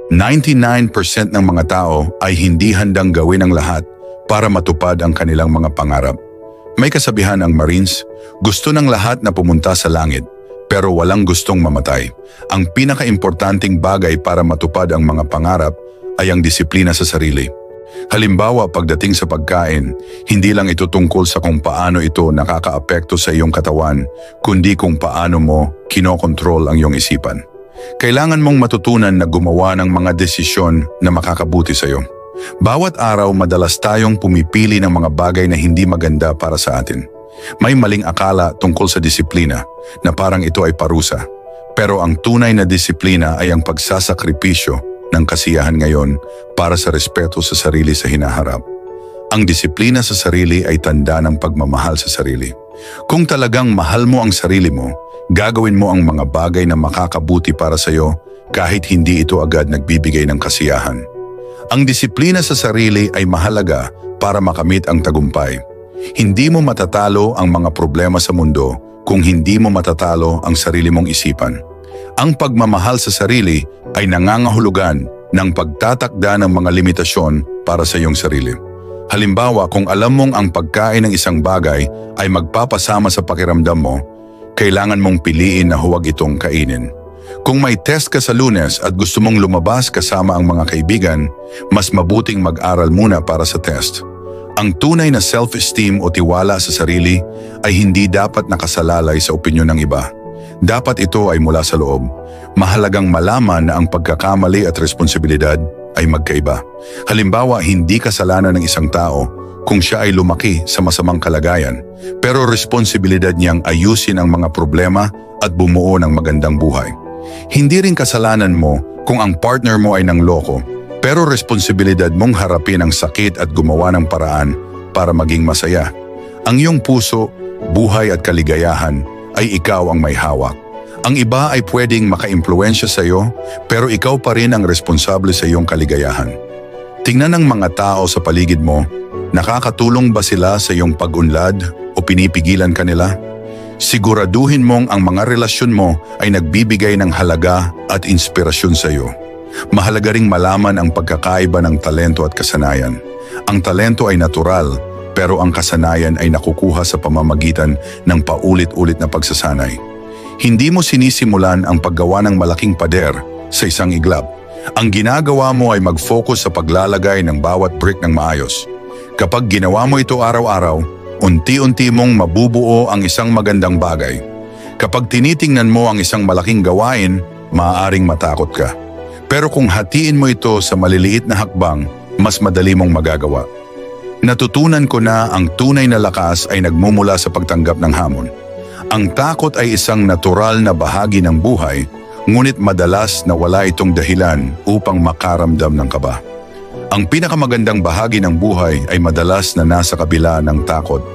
99% ng mga tao ay hindi handang gawin ang lahat para matupad ang kanilang mga pangarap. May kasabihan ang Marines, gusto ng lahat na pumunta sa langit, pero walang gustong mamatay. Ang pinakaimportanting bagay para matupad ang mga pangarap ay ang disiplina sa sarili. Halimbawa, pagdating sa pagkain, hindi lang ito tungkol sa kung paano ito nakakaapekto sa iyong katawan, kundi kung paano mo kinokontrol ang iyong isipan. Kailangan mong matutunan na gumawa ng mga desisyon na makakabuti sa iyo. Bawat araw madalas tayong pumipili ng mga bagay na hindi maganda para sa atin. May maling akala tungkol sa disiplina na parang ito ay parusa. Pero ang tunay na disiplina ay ang pagsasakripisyo ng kasiyahan ngayon para sa respeto sa sarili sa hinaharap. Ang disiplina sa sarili ay tanda ng pagmamahal sa sarili. Kung talagang mahal mo ang sarili mo, gagawin mo ang mga bagay na makakabuti para sa iyo kahit hindi ito agad nagbibigay ng kasiyahan. Ang disiplina sa sarili ay mahalaga para makamit ang tagumpay. Hindi mo matatalo ang mga problema sa mundo kung hindi mo matatalo ang sarili mong isipan. Ang pagmamahal sa sarili ay nangangahulugan ng pagtatakda ng mga limitasyon para sa iyong sarili. Halimbawa, kung alam mong ang pagkain ng isang bagay ay magpapasama sa pakiramdam mo, kailangan mong piliin na huwag itong kainin. Kung may test ka sa Lunes at gusto mong lumabas kasama ang mga kaibigan, mas mabuting mag-aral muna para sa test. Ang tunay na self-esteem o tiwala sa sarili ay hindi dapat nakasalalay sa opinyon ng iba. Dapat ito ay mula sa loob. Mahalagang malaman na ang pagkakamali at responsibilidad ay magkaiba. Halimbawa, hindi kasalanan ng isang tao kung siya ay lumaki sa masamang kalagayan, pero responsibilidad niyang ayusin ang mga problema at bumuo ng magandang buhay. Hindi rin kasalanan mo kung ang partner mo ay nangloko, pero responsibilidad mong harapin ang sakit at gumawa ng paraan para maging masaya. Ang iyong puso, buhay at kaligayahan ay ikaw ang may hawak. Ang iba ay pwedeng makaimpluwensya sa iyo, pero ikaw pa rin ang responsable sa iyong kaligayahan. Tingnan ng mga tao sa paligid mo, nakakatulong ba sila sa iyong pag-unlad o pinipigilan ka nila? Siguraduhin mong ang mga relasyon mo ay nagbibigay ng halaga at inspirasyon sa iyo. Mahalaga ring malaman ang pagkakaiba ng talento at kasanayan. Ang talento ay natural, pero ang kasanayan ay nakukuha sa pamamagitan ng paulit-ulit na pagsasanay. Hindi mo sinisimulan ang paggawa ng malaking pader sa isang iglap. Ang ginagawa mo ay mag-focus sa paglalagay ng bawat brick ng maayos. Kapag ginawa mo ito araw-araw, unti-unti mong mabubuo ang isang magandang bagay. Kapag tinitingnan mo ang isang malaking gawain, maaaring matakot ka. Pero kung hatiin mo ito sa maliliit na hakbang, mas madali mong magagawa. Natutunan ko na ang tunay na lakas ay nagmumula sa pagtanggap ng hamon. Ang takot ay isang natural na bahagi ng buhay, ngunit madalas na wala itong dahilan upang makaramdam ng kaba. Ang pinakamagandang bahagi ng buhay ay madalas na nasa kabila ng takot.